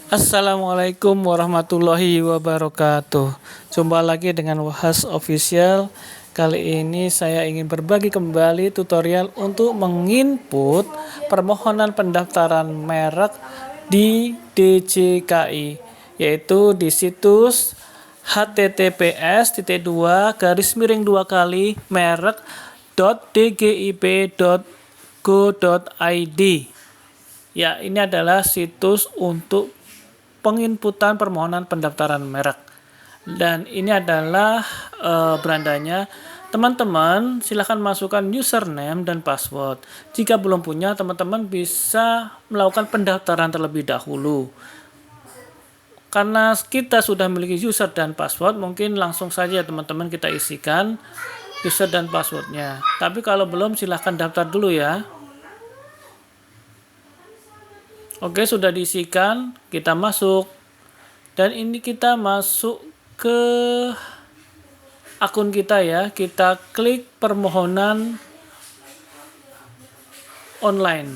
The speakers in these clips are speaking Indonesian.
Assalamualaikum warahmatullahi wabarakatuh. Jumpa lagi dengan Wahas Official. Kali ini saya ingin berbagi kembali tutorial untuk menginput permohonan pendaftaran merek di DJKI, yaitu di situs https://merek.dgip.go.id. Ya, ini adalah situs untuk penginputan permohonan pendaftaran merek. Dan ini adalah berandanya. Teman-teman silahkan masukkan username dan password. Jika belum punya, teman-teman bisa melakukan pendaftaran terlebih dahulu. Karena kita sudah memiliki user dan password, mungkin langsung saja teman-teman kita isikan user dan passwordnya. Tapi kalau belum, silahkan daftar dulu ya. Oke, sudah diisikan, kita masuk. Dan ini kita masuk ke akun kita ya. Kita klik permohonan online.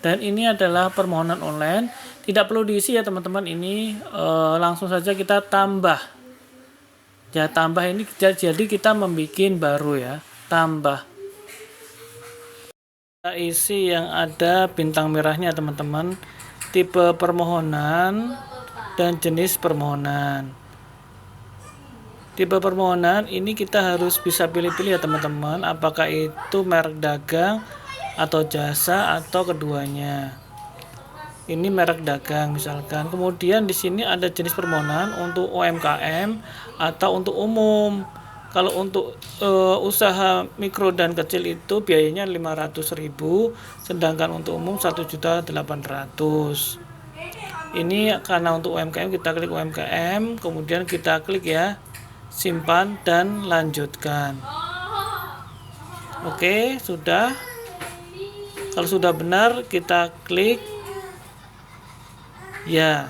Dan ini adalah permohonan online. Tidak perlu diisi ya teman-teman, ini langsung saja kita tambah. Ya, tambah ini jadi kita membuat baru ya. Tambah. Kita isi yang ada bintang merahnya teman-teman, tipe permohonan dan jenis permohonan. Tipe permohonan ini kita harus bisa pilih-pilih ya teman-teman, apakah itu merek dagang atau jasa atau keduanya. Ini merek dagang misalkan. Kemudian di sini ada jenis permohonan untuk UMKM atau untuk umum. Kalau untuk usaha mikro dan kecil itu biayanya 500.000, sedangkan untuk umum 1.800.000. Ini karena untuk UMKM, kita klik UMKM, kemudian kita klik ya, simpan dan lanjutkan. Oke, sudah. Kalau sudah benar, kita klik ya.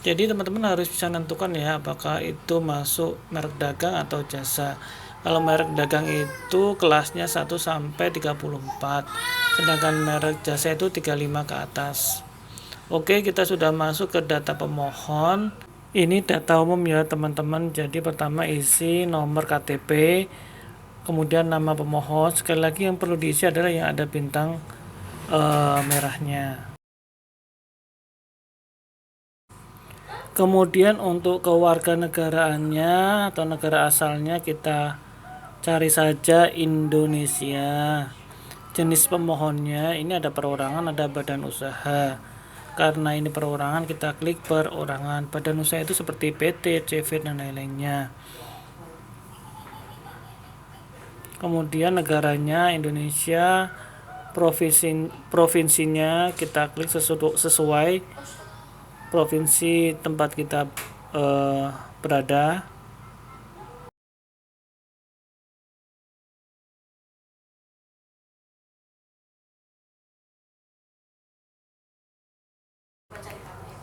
Jadi teman-teman harus bisa menentukan ya, apakah itu masuk merek dagang atau jasa. Kalau merek dagang itu kelasnya 1 sampai 34, sedangkan merek jasa itu 35 ke atas. Oke, kita sudah masuk ke data pemohon. Ini data umum ya teman-teman. Jadi pertama isi nomor KTP, kemudian nama pemohon. Sekali lagi yang perlu diisi adalah yang ada bintang merahnya. Kemudian untuk kewarganegaraannya atau negara asalnya kita cari saja Indonesia. Jenis pemohonnya ini ada perorangan, ada badan usaha. Karena ini perorangan, kita klik perorangan. Badan usaha itu seperti PT, CV dan lain-lainnya. Kemudian negaranya Indonesia, provinsinya kita klik sesuai provinsi tempat kita berada.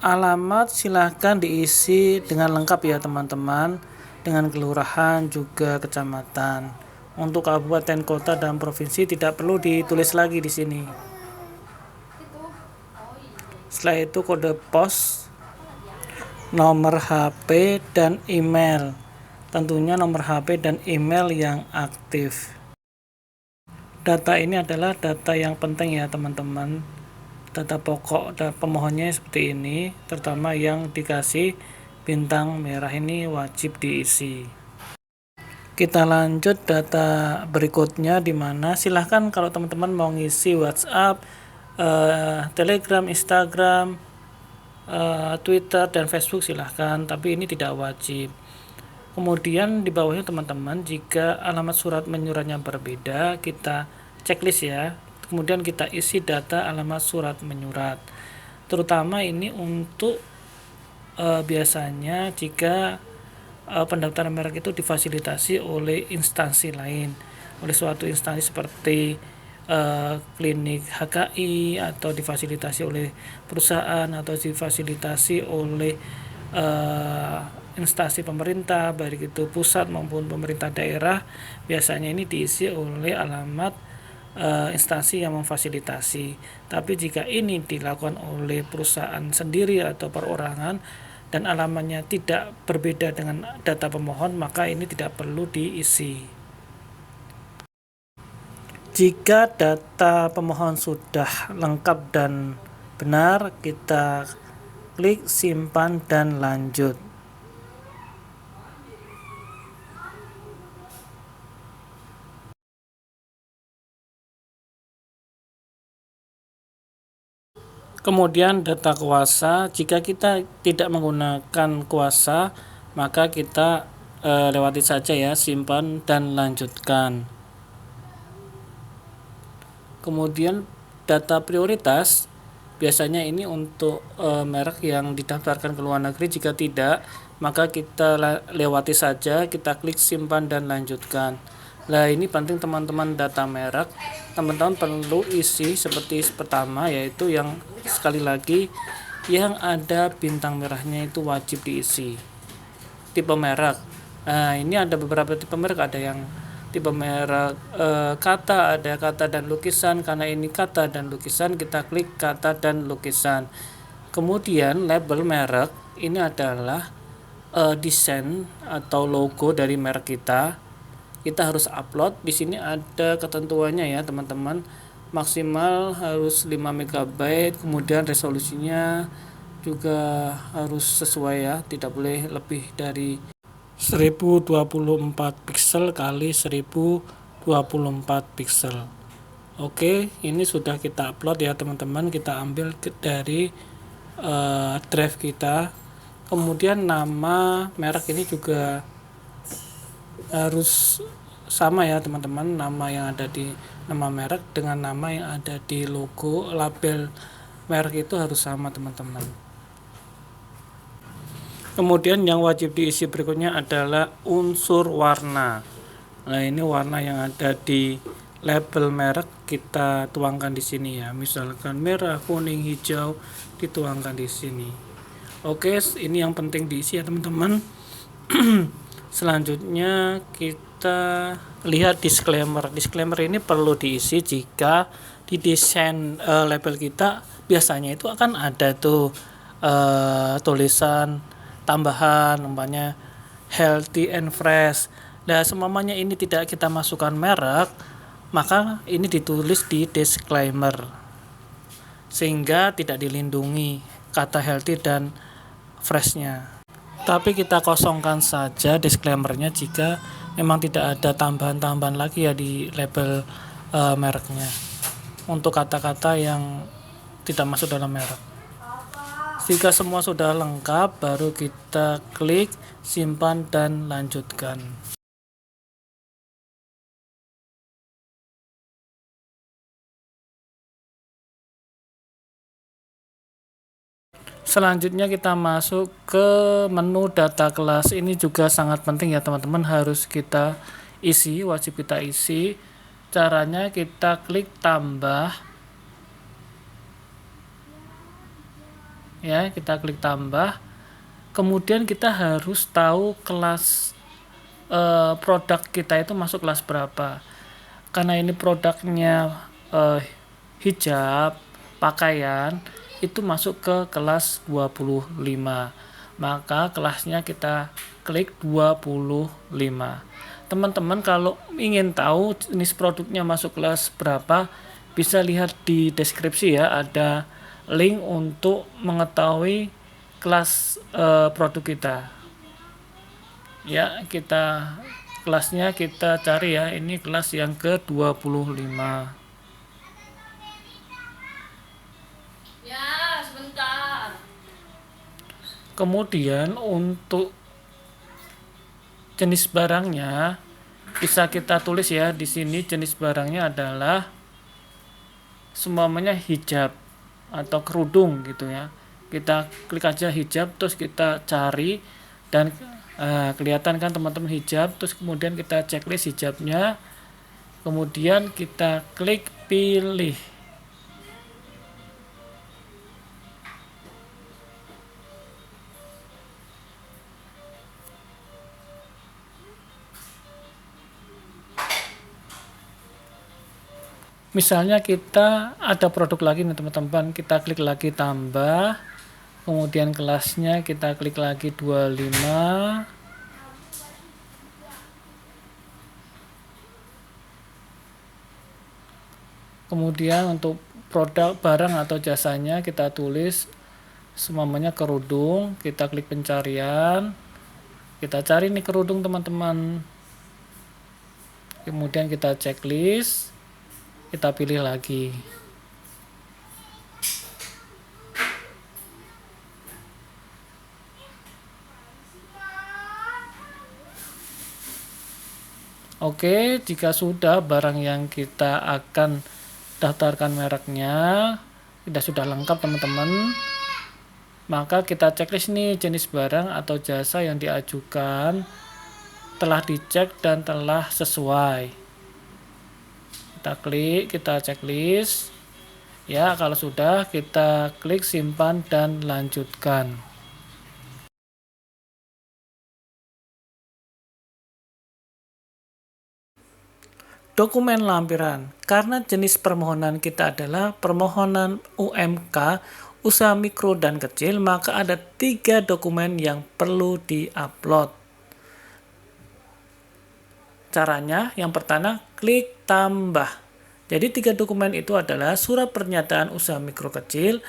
Alamat silahkan diisi dengan lengkap ya teman-teman, dengan kelurahan juga kecamatan. Untuk kabupaten, kota, dan provinsi tidak perlu ditulis lagi di sini. Setelah itu kode pos, nomor HP dan email. Tentunya nomor HP dan email yang aktif. Data ini adalah data yang penting ya teman-teman. Data pokok dan pemohonnya seperti ini, terutama yang dikasih bintang merah ini wajib diisi. Kita lanjut data berikutnya, di mana silahkan kalau teman-teman mau ngisi WhatsApp, Telegram, Instagram, Twitter dan Facebook silahkan, tapi ini tidak wajib. Kemudian di bawahnya teman-teman, jika alamat surat menyuratnya berbeda, kita checklist ya. Kemudian kita isi data alamat surat menyurat. Terutama ini untuk biasanya jika pendaftaran merek itu difasilitasi oleh instansi lain, oleh suatu instansi seperti klinik HKI, atau difasilitasi oleh perusahaan, atau difasilitasi oleh instansi pemerintah, baik itu pusat maupun pemerintah daerah. Biasanya ini diisi oleh alamat instansi yang memfasilitasi. Tapi jika ini dilakukan oleh perusahaan sendiri atau perorangan dan alamatnya tidak berbeda dengan data pemohon, maka ini tidak perlu diisi. Jika data pemohon sudah lengkap dan benar, kita klik simpan dan lanjut. Kemudian data kuasa, jika kita tidak menggunakan kuasa, maka kita lewati saja ya, simpan dan lanjutkan. Kemudian data prioritas, biasanya ini untuk merek yang didaftarkan ke luar negeri. Jika tidak, maka kita lewati saja, kita klik simpan dan lanjutkan. Nah, ini penting teman-teman, data merek teman-teman perlu isi seperti pertama, yaitu yang sekali lagi yang ada bintang merahnya itu wajib diisi. Tipe merek, nah ini ada beberapa tipe merek, ada yang tipe merek kata, ada kata dan lukisan. Karena ini kata dan lukisan, kita klik kata dan lukisan. Kemudian label merek, ini adalah desain atau logo dari merek kita harus upload. Di sini ada ketentuannya ya teman-teman, maksimal harus 5 MB, kemudian resolusinya juga harus sesuai ya, tidak boleh lebih dari 1024 pixel kali 1024 pixel. Oke, ini sudah kita upload ya teman-teman, kita ambil dari drive kita. Kemudian nama merek ini juga harus sama ya teman-teman, nama yang ada di nama merek dengan nama yang ada di logo label merek itu harus sama teman-teman. Kemudian yang wajib diisi berikutnya adalah unsur warna. Nah, ini warna yang ada di label merek kita tuangkan di sini ya. Misalkan merah, kuning, hijau dituangkan di sini. Oke, ini yang penting diisi ya teman-teman. Selanjutnya kita lihat disclaimer. Disclaimer ini perlu diisi jika di desain label kita biasanya itu akan ada tuh tulisan tambahan, umpamanya healthy and fresh. Nah, semuanya ini tidak kita masukkan merek, maka ini ditulis di disclaimer sehingga tidak dilindungi kata healthy dan freshnya. Tapi kita kosongkan saja disclaimernya jika memang tidak ada tambahan-tambahan lagi ya di label mereknya untuk kata-kata yang tidak masuk dalam merek. Jika semua sudah lengkap, baru kita klik simpan dan lanjutkan. Selanjutnya kita masuk ke menu data kelas. Ini juga sangat penting ya teman-teman, harus kita isi, wajib kita isi. Caranya kita klik tambah ya, kita klik tambah. Kemudian kita harus tahu kelas produk kita itu masuk kelas berapa. Karena ini produknya hijab, pakaian, itu masuk ke kelas 25. Maka kelasnya kita klik 25. Teman-teman kalau ingin tahu jenis produknya masuk kelas berapa, bisa lihat di deskripsi ya, ada link untuk mengetahui kelas produk kita. Ya, kita kelasnya kita cari ya, ini kelas yang ke-25. Ya, sebentar. Kemudian untuk jenis barangnya bisa kita tulis ya, di sini jenis barangnya adalah semuanya hijab atau kerudung gitu ya. Kita klik aja hijab, terus kita cari dan kelihatan kan teman-teman hijab, terus kemudian kita checklist hijabnya, kemudian kita klik pilih. Misalnya kita ada produk lagi nih teman-teman, kita klik lagi tambah, kemudian kelasnya kita klik lagi 25. Kemudian untuk produk, barang atau jasanya kita tulis semuanya kerudung, kita klik pencarian, kita cari nih kerudung teman-teman. Kemudian kita checklist, kita pilih lagi. Oke, jika sudah barang yang kita akan daftarkan mereknya sudah lengkap teman-teman, maka kita checklist nih jenis barang atau jasa yang diajukan telah dicek dan telah sesuai. Kita klik, kita checklist ya. Kalau sudah, kita klik simpan dan lanjutkan. Dokumen lampiran. Karena jenis permohonan kita adalah permohonan UMK, usaha mikro dan kecil, maka ada 3 dokumen yang perlu diupload. Caranya, yang pertama, klik tambah. Jadi 3 dokumen itu adalah surat pernyataan usaha mikro kecil,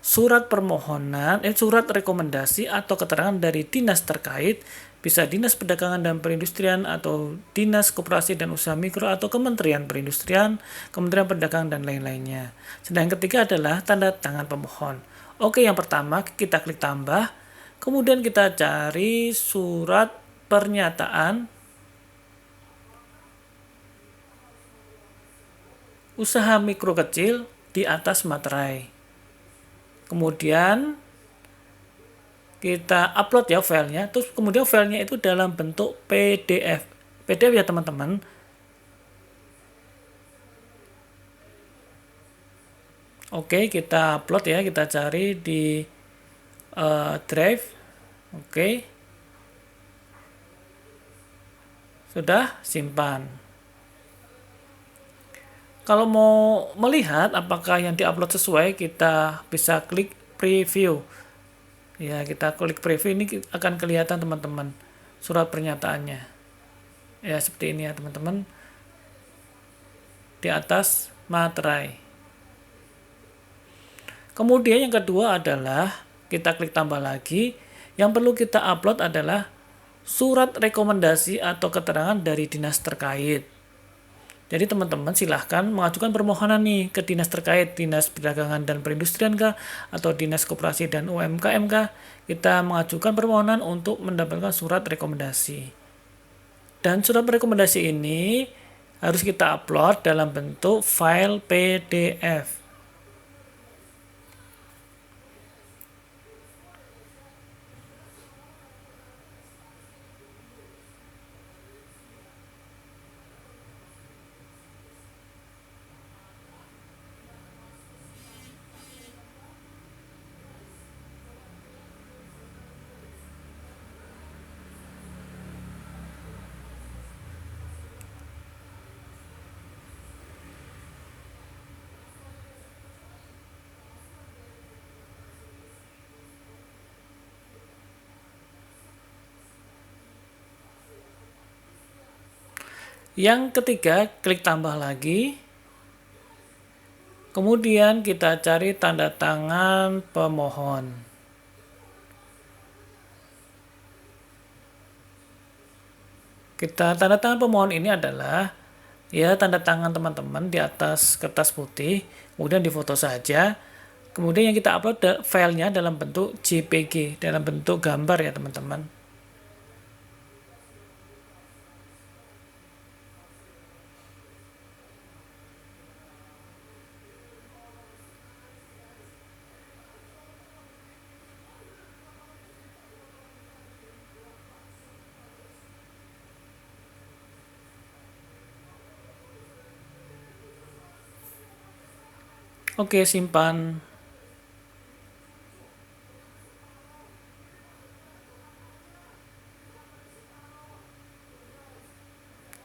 surat permohonan, surat rekomendasi atau keterangan dari dinas terkait, bisa Dinas Perdagangan dan Perindustrian atau Dinas Koperasi dan Usaha Mikro atau Kementerian Perindustrian, Kementerian Perdagangan dan lain-lainnya. Sedang yang ketiga adalah tanda tangan pemohon. Oke, yang pertama kita klik tambah, kemudian kita cari surat pernyataan usaha mikro kecil di atas materai. Kemudian kita upload ya filenya, terus kemudian filenya itu dalam bentuk PDF. PDF ya teman-teman. Oke, kita upload ya, kita cari di Drive. Oke. Sudah, simpan. Kalau mau melihat apakah yang diupload sesuai, kita bisa klik preview. Ya, kita klik preview, ini akan kelihatan teman-teman surat pernyataannya. Ya, seperti ini ya teman-teman. Di atas materai. Kemudian yang kedua adalah kita klik tambah lagi. Yang perlu kita upload adalah surat rekomendasi atau keterangan dari dinas terkait. Jadi teman-teman silahkan mengajukan permohonan nih ke dinas terkait, Dinas Perdagangan dan Perindustrian kah, atau Dinas Koperasi dan UMKM kah. Kita mengajukan permohonan untuk mendapatkan surat rekomendasi. Dan surat rekomendasi ini harus kita upload dalam bentuk file PDF. Yang ketiga, klik tambah lagi. Kemudian kita cari tanda tangan pemohon. Tanda tangan pemohon ini adalah ya tanda tangan teman-teman di atas kertas putih, kemudian difoto saja. Kemudian yang kita upload filenya dalam bentuk JPG, dalam bentuk gambar ya teman-teman. Oke, simpan.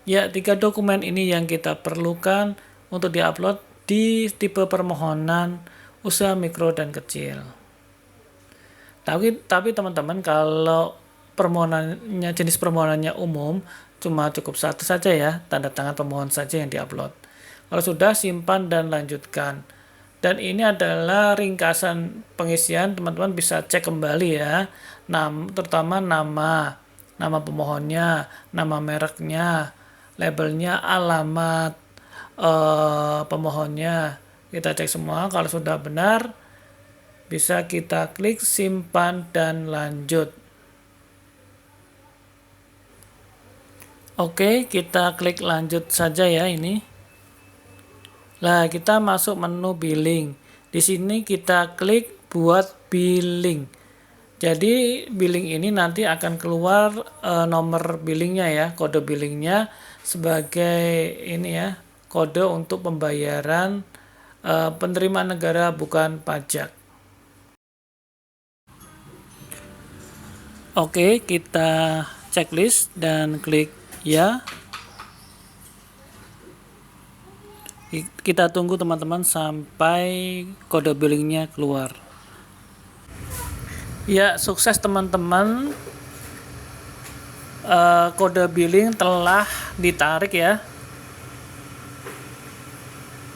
Ya, 3 dokumen ini yang kita perlukan untuk diupload di tipe permohonan usaha mikro dan kecil. Tapi teman-teman, kalau permohonannya, jenis permohonannya umum, cuma cukup satu saja ya, tanda tangan pemohon saja yang diupload. Kalau sudah, simpan dan lanjutkan. Dan ini adalah ringkasan pengisian, teman-teman bisa cek kembali ya, terutama nama pemohonnya, nama mereknya, labelnya, alamat pemohonnya. Kita cek semua, kalau sudah benar, bisa kita klik simpan dan lanjut. Oke, kita klik lanjut saja ya ini. Nah, kita masuk menu billing. Di sini kita klik buat billing. Jadi billing ini nanti akan keluar nomor billingnya ya, kode billingnya sebagai ini ya, kode untuk pembayaran penerimaan negara bukan pajak. Oke, kita checklist dan klik ya. Kita tunggu teman-teman sampai kode billingnya keluar. Ya, sukses teman-teman. Kode billing telah ditarik ya.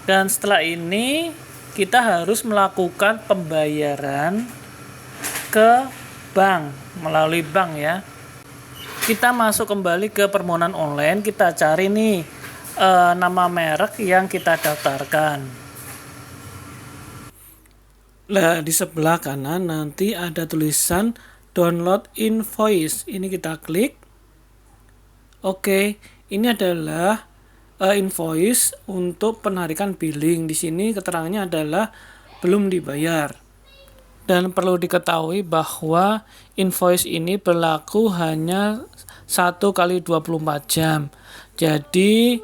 Dan setelah ini kita harus melakukan pembayaran ke bank, melalui bank ya. Kita masuk kembali ke permohonan online, kita cari nih nama merek yang kita daftarkan. Nah, di sebelah kanan nanti ada tulisan download invoice. Ini kita klik. Oke, ini adalah invoice untuk penarikan billing. Di sini keterangannya adalah belum dibayar. Dan perlu diketahui bahwa invoice ini berlaku hanya 1 kali 24 jam. Jadi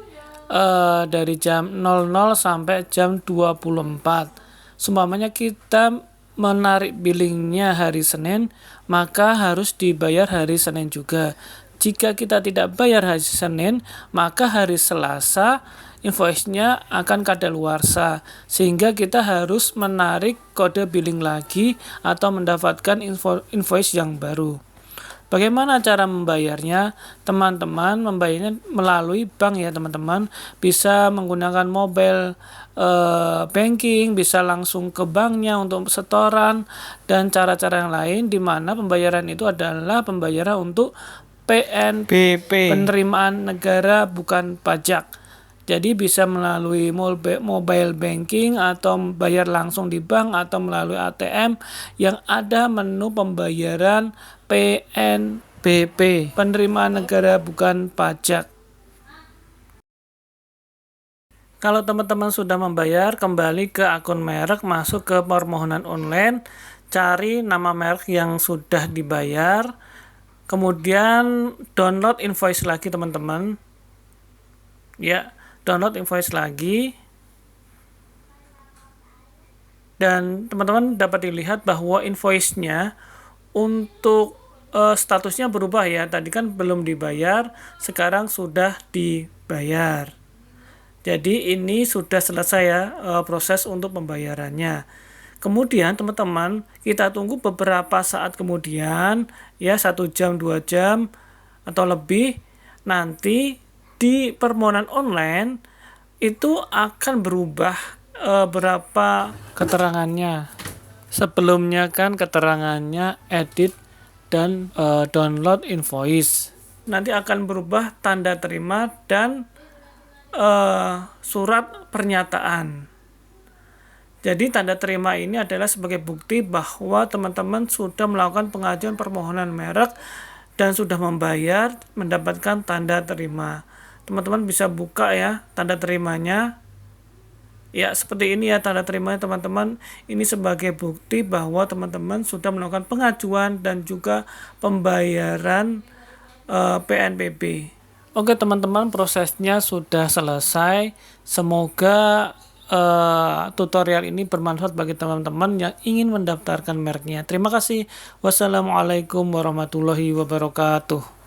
dari jam 00 sampai jam 24. Seumpamanya kita menarik billingnya hari Senin, maka harus dibayar hari Senin juga. Jika kita tidak bayar hari Senin, maka hari Selasa invoice-nya akan kadaluarsa, sehingga kita harus menarik kode billing lagi atau mendapatkan invoice yang baru. Bagaimana cara membayarnya? Teman-teman membayarnya melalui bank ya teman-teman. Bisa menggunakan mobile banking, bisa langsung ke banknya untuk setoran, dan cara-cara yang lain di mana pembayaran itu adalah pembayaran untuk PNBP, penerimaan negara bukan pajak. Jadi bisa melalui mobile banking atau bayar langsung di bank atau melalui ATM yang ada menu pembayaran PNBP, penerimaan negara bukan pajak. Kalau teman-teman sudah membayar, kembali ke akun merek, masuk ke permohonan online, cari nama merek yang sudah dibayar, kemudian download invoice lagi teman-teman. Ya, download invoice lagi. Dan teman-teman dapat dilihat bahwa invoice-nya untuk statusnya berubah ya. Tadi kan belum dibayar, sekarang sudah dibayar. Jadi ini sudah selesai ya proses untuk pembayarannya. Kemudian teman-teman, kita tunggu beberapa saat kemudian ya, 1 jam 2 jam atau lebih, nanti di permohonan online itu akan berubah berapa keterangannya. Sebelumnya kan keterangannya edit dan download invoice. Nanti akan berubah tanda terima dan surat pernyataan. Jadi tanda terima ini adalah sebagai bukti bahwa teman-teman sudah melakukan pengajuan permohonan merek dan sudah membayar, mendapatkan tanda terima. Teman-teman bisa buka ya tanda terimanya. Ya, seperti ini ya tanda terimanya teman-teman. Ini sebagai bukti bahwa teman-teman sudah melakukan pengajuan dan juga pembayaran PNBP. Oke teman-teman, prosesnya sudah selesai. Semoga tutorial ini bermanfaat bagi teman-teman yang ingin mendaftarkan mereknya. Terima kasih. Wassalamualaikum warahmatullahi wabarakatuh.